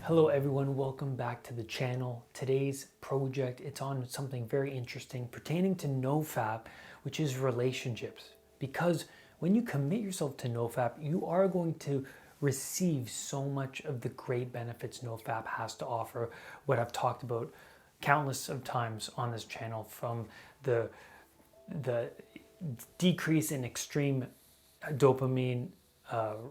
Hello everyone, welcome back to the channel. Today's project, it's on something very interesting pertaining to NoFap, which is relationships. Because when you commit yourself to NoFap, you are going to receive so much of the great benefits NoFap has to offer. What I've talked about countless of times on this channel, from the decrease in extreme dopamine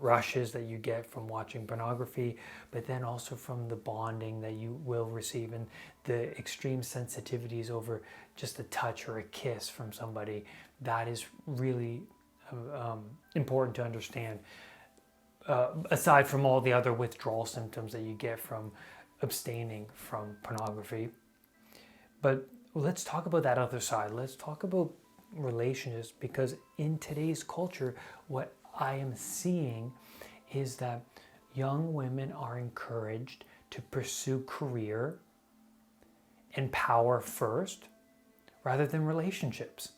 rushes that you get from watching pornography, but then also from the bonding that you will receive and the extreme sensitivities over just a touch or a kiss from somebody. That is really important to understand, aside from all the other withdrawal symptoms that you get from abstaining from pornography. But let's talk about that other side. Let's talk about relationships, because in today's culture, what I am seeing is that young women are encouraged to pursue career and power first rather than relationships.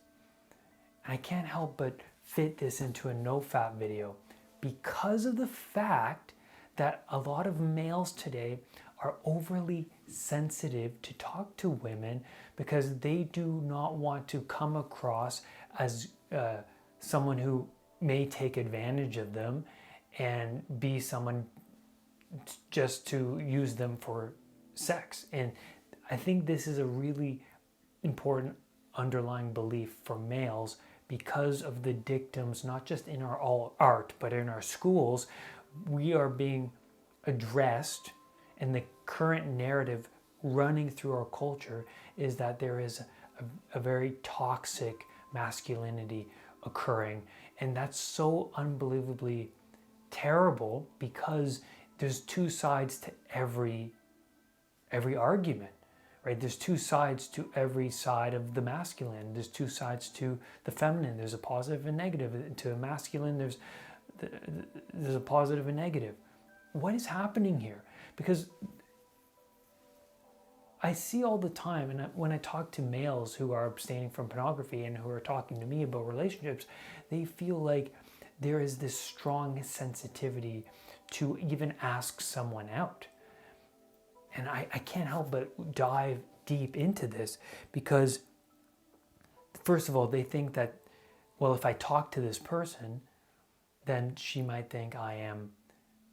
And I can't help but fit this into a NoFap video because of the fact that a lot of males today are overly sensitive to talk to women because they do not want to come across as someone who may take advantage of them and be someone just to use them for sex. And I think this is a really important underlying belief for males because of the dictums, not just in our all art, but in our schools. We are being addressed, and the current narrative running through our culture is that there is a very toxic masculinity occurring. And that's so unbelievably terrible because there's two sides to every argument, right? There's two sides to every side of the masculine. There's two sides to the feminine. There's a positive and negative. To a masculine, there's a positive and negative. What is happening here? Because I see all the time, and when I talk to males who are abstaining from pornography and who are talking to me about relationships, they feel like there is this strong sensitivity to even ask someone out. And I can't help but dive deep into this because, first of all, they think that, well, if I talk to this person, then she might think I am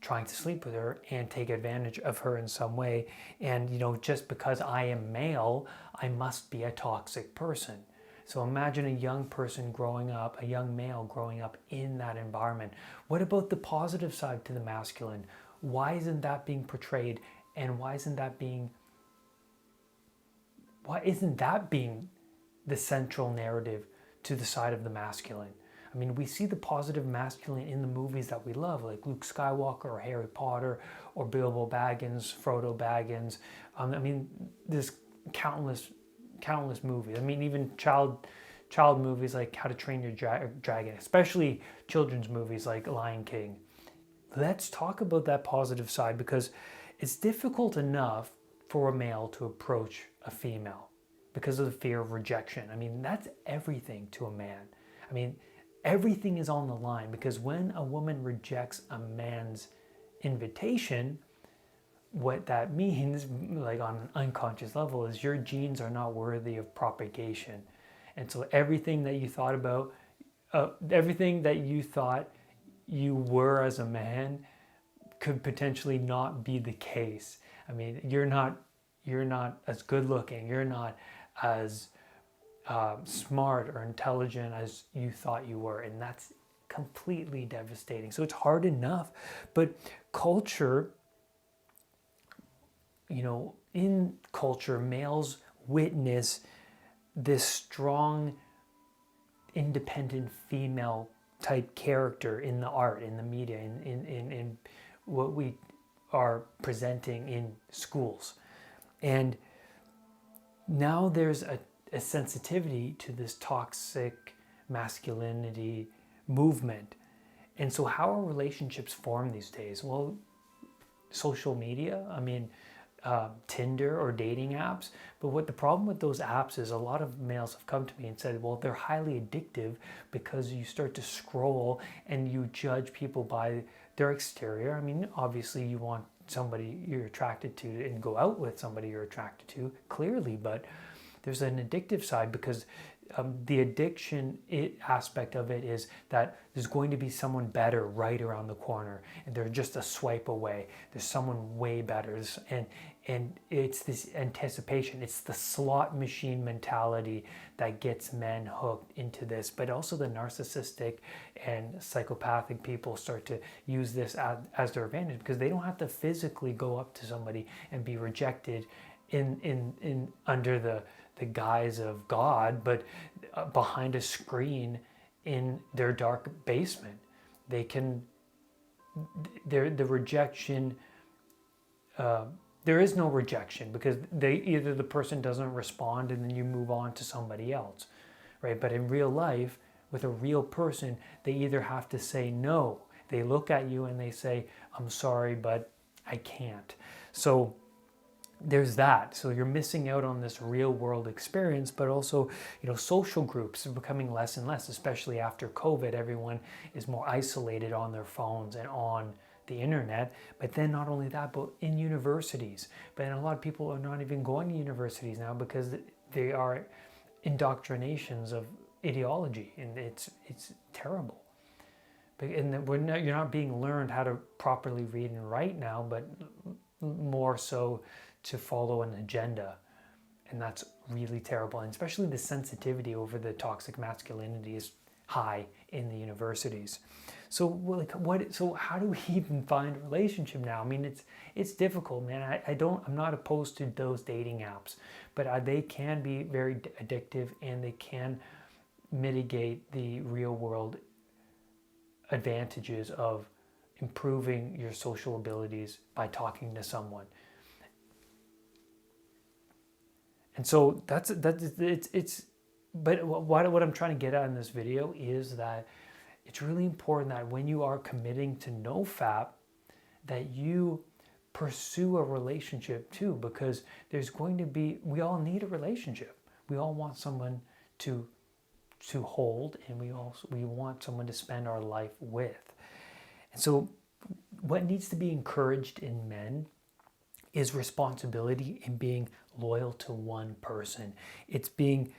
trying to sleep with her and take advantage of her in some way. And, just because I am male, I must be a toxic person. So imagine a young person growing up, a young male growing up in that environment. What about the positive side to the masculine? Why isn't that being portrayed? And why isn't that being the central narrative to the side of the masculine? I mean, we see the positive masculine in the movies that we love, like Luke Skywalker or Harry Potter or Bilbo Baggins, Frodo Baggins. There's countless movies. I mean, even child movies like How to Train Your Dragon, especially children's movies like Lion King. Let's talk about that positive side, because it's difficult enough for a male to approach a female because of the fear of rejection. I mean, that's everything to a man. I mean, everything is on the line, because when a woman rejects a man's invitation, what that means, like on an unconscious level, is your genes are not worthy of propagation. And so everything that you thought about, everything that you thought you were as a man could potentially not be the case. I mean, you're not as good looking, you're not as smart or intelligent as you thought you were, and that's completely devastating. So it's hard enough, but culture, in culture, males witness this strong, independent female type character in the art, in the media, in what we are presenting in schools. And now there's a sensitivity to this toxic masculinity movement. And so how are relationships formed these days? Well, social media, Tinder or dating apps. But what the problem with those apps is, a lot of males have come to me and said, well, they're highly addictive because you start to scroll and you judge people by their exterior. I mean, obviously you want somebody you're attracted to and go out with somebody you're attracted to, clearly, but there's an addictive side, because the addiction aspect of it is that there's going to be someone better right around the corner, and they're just a swipe away. There's someone way better, and it's this anticipation. It's the slot machine mentality that gets men hooked into this, but also the narcissistic and psychopathic people start to use this as their advantage, because they don't have to physically go up to somebody and be rejected in under the guise of God, but behind a screen in their dark basement. They can, the rejection, there is no rejection, because either the person doesn't respond and then you move on to somebody else, right? But in real life, with a real person, they either have to say no. They look at you and they say, I'm sorry, but I can't. So there's that. So you're missing out on this real world experience, but also, social groups are becoming less and less, especially after COVID. Everyone is more isolated on their phones and on the internet. But then not only that, but in universities. But then a lot of people are not even going to universities now, because they are indoctrinations of ideology, and it's terrible. And you're not being learned how to properly read and write now, but more so to follow an agenda, and that's really terrible. And especially the sensitivity over the toxic masculinity is high in the universities. So So how do we even find a relationship now? I mean, it's difficult, man. I'm not opposed to those dating apps, but they can be very addictive, and they can mitigate the real world advantages of improving your social abilities by talking to someone. And so but what I'm trying to get at in this video is that it's really important that when you are committing to NoFap, that you pursue a relationship too, because we all need a relationship. We all want someone to hold, and we want someone to spend our life with. And so what needs to be encouraged in men is responsibility in being loyal to one person. It's being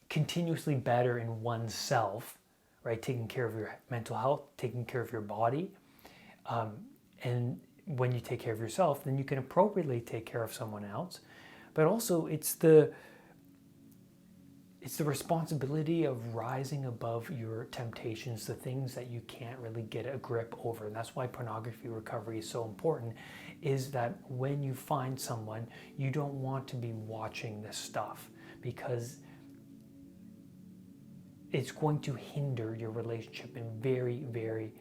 continuously better in oneself, right? Taking care of your mental health, taking care of your body. And when you take care of yourself, then you can appropriately take care of someone else. But also it's the responsibility of rising above your temptations, the things that you can't really get a grip over. And that's why pornography recovery is so important, is that when you find someone, you don't want to be watching this stuff, because it's going to hinder your relationship in very, very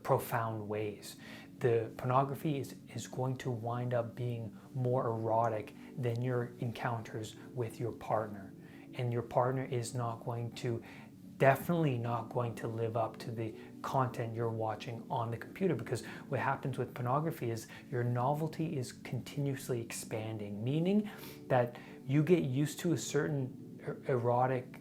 profound ways. The pornography is going to wind up being more erotic than your encounters with your partner. And your partner is definitely not going to live up to the content you're watching on the computer, because what happens with pornography is your novelty is continuously expanding, meaning that you get used to a certain erotic,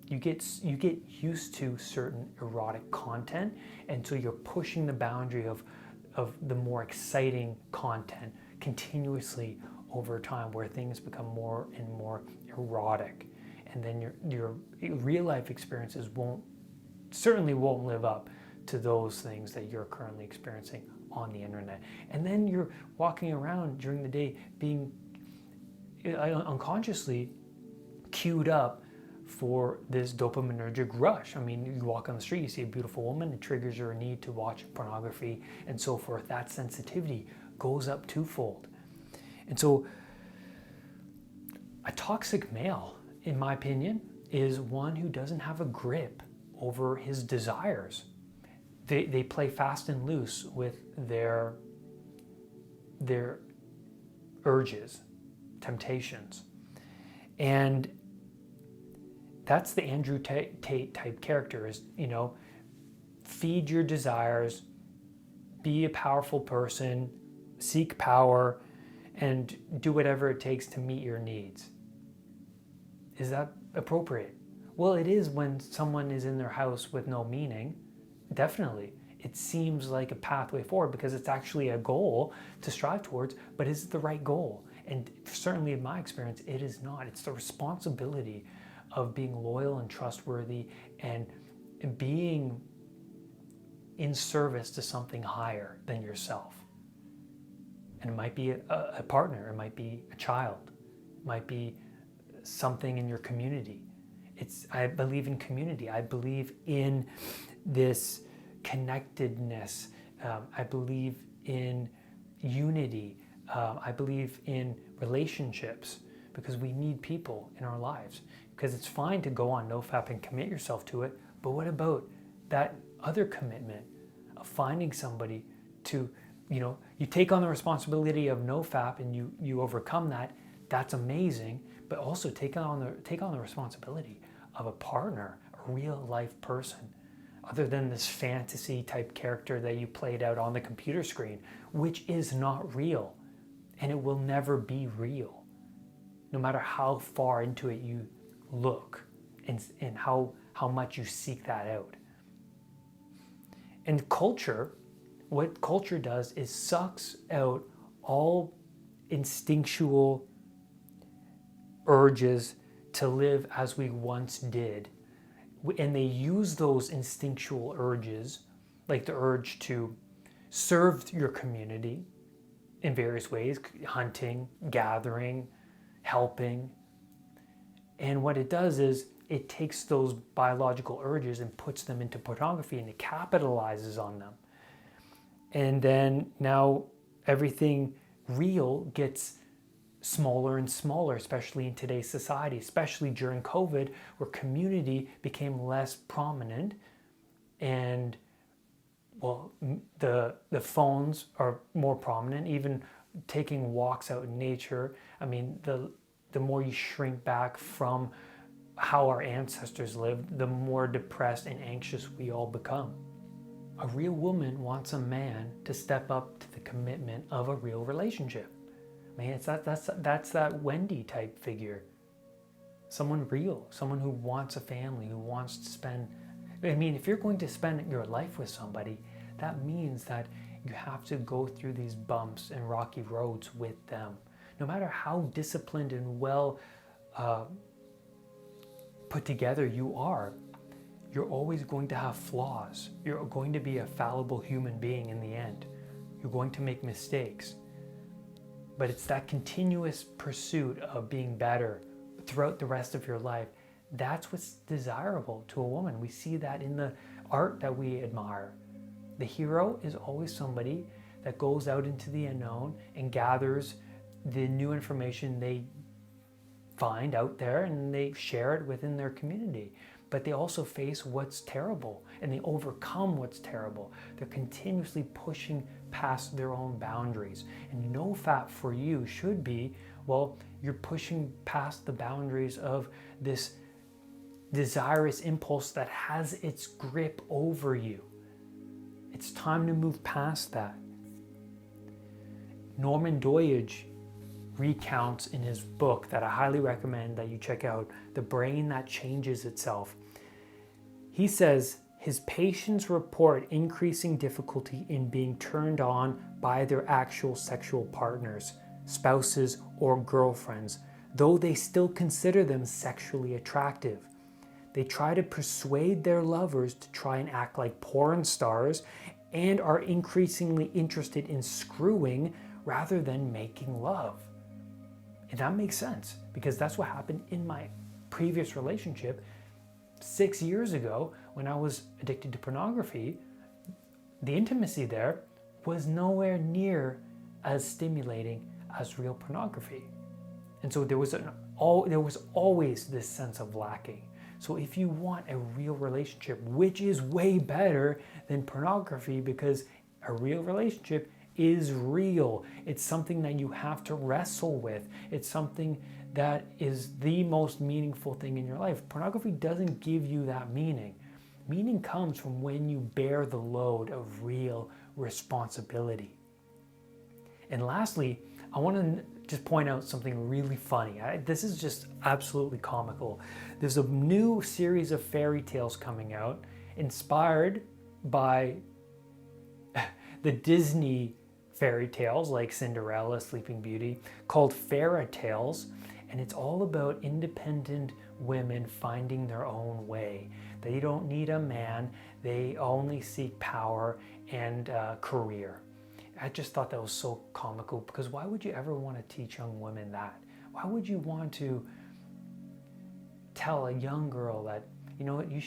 you get used to certain erotic content, and so you're pushing the boundary of the more exciting content continuously over time, where things become more and more erotic, and then your real life experiences certainly won't live up to those things that you're currently experiencing on the internet. And then you're walking around during the day being unconsciously queued up for this dopaminergic rush. I mean, you walk on the street, you see a beautiful woman, it triggers your need to watch pornography and so forth. That sensitivity goes up twofold. And so a toxic male, in my opinion, is one who doesn't have a grip over his desires. They play fast and loose with their urges, temptations. And that's the Andrew Tate type character, is, feed your desires, be a powerful person, seek power, and do whatever it takes to meet your needs. Is that appropriate? Well, it is when someone is in their house with no meaning, definitely. it seems like a pathway forward because it's actually a goal to strive towards, but is it the right goal? And certainly in my experience, it is not. It's the responsibility of being loyal and trustworthy and being in service to something higher than yourself. And it might be a partner, it might be a child, it might be something in your community. I believe in community. I believe in this connectedness. I believe in unity. I believe in relationships because we need people in our lives. Because it's fine to go on NoFap and commit yourself to it, but what about that other commitment of finding somebody to, you take on the responsibility of NoFap and you overcome that. That's amazing, but also take on the responsibility of a partner, a real life person, other than this fantasy type character that you played out on the computer screen, which is not real, and it will never be real, no matter how far into it you look and how much you seek that out. And what culture does is sucks out all instinctual urges to live as we once did. And they use those instinctual urges, like the urge to serve your community in various ways, hunting, gathering, helping. And what it does is it takes those biological urges and puts them into pornography, and it capitalizes on them. And then now everything real gets smaller and smaller, especially in today's society, especially during COVID, where community became less prominent, and the phones are more prominent. Even taking walks out in nature. I mean, the more you shrink back from how our ancestors lived, the more depressed and anxious we all become. A real woman wants a man to step up to the commitment of a real relationship. Man, that's that Wendy type figure. Someone real, someone who wants a family, who wants to spend. I mean, if you're going to spend your life with somebody, that means that you have to go through these bumps and rocky roads with them. No matter how disciplined and well put together you are, you're always going to have flaws. You're going to be a fallible human being in the end. You're going to make mistakes. But it's that continuous pursuit of being better throughout the rest of your life. That's what's desirable to a woman. We see that in the art that we admire. The hero is always somebody that goes out into the unknown and gathers the new information they find out there, and they share it within their community. But they also face what's terrible, and they overcome what's terrible. They're continuously pushing past their own boundaries. And NoFap for you should be, you're pushing past the boundaries of this desirous impulse that has its grip over you. It's time to move past that. Norman Doidge recounts in his book that I highly recommend that you check out, The Brain That Changes Itself. He says his patients report increasing difficulty in being turned on by their actual sexual partners, spouses, or girlfriends, though they still consider them sexually attractive. They try to persuade their lovers to try and act like porn stars, and are increasingly interested in screwing rather than making love. And that makes sense, because that's what happened in my previous relationship 6 years ago when I was addicted to pornography. The intimacy there was nowhere near as stimulating as real pornography. And so there was always this sense of lacking. So if you want a real relationship, which is way better than pornography, because a real relationship is real. It's something that you have to wrestle with. It's something that is the most meaningful thing in your life. Pornography doesn't give you that meaning. Meaning comes from when you bear the load of real responsibility. And lastly, I want to just point out something really funny. This is just absolutely comical. There's a new series of fairy tales coming out, inspired by the Disney fairy tales like Cinderella, Sleeping Beauty, called fairy tales, and it's all about independent women finding their own way. They don't need a man, they only seek power and career. I just thought that was so comical, because why would you ever want to teach young women that? Why would you want to tell a young girl that, you know what, you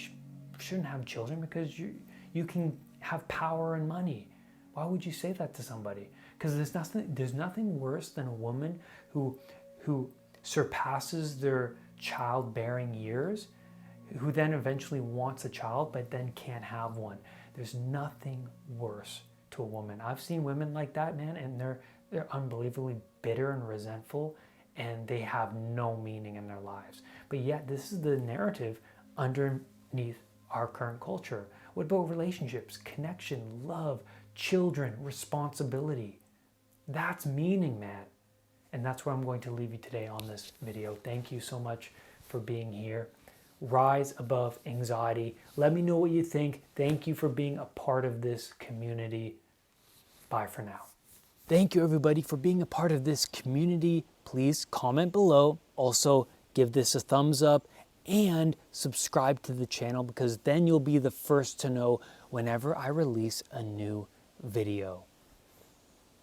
shouldn't have children because you can have power and money? Why would you say that to somebody? Because there's nothing worse than a woman who surpasses their childbearing years, who then eventually wants a child but then can't have one. There's nothing worse to a woman. I've seen women like that, man, and they're unbelievably bitter and resentful, and they have no meaning in their lives. But yet this is the narrative underneath our current culture. What about relationships, connection, love, children, responsibility? That's meaning, man. And that's where I'm going to leave you today on this video. Thank you so much for being here. Rise above anxiety. Let me know what you think. Thank you for being a part of this community. Bye for now. Thank you, everybody, for being a part of this community. Please comment below. Also, give this a thumbs up and subscribe to the channel, because then you'll be the first to know whenever I release a new video.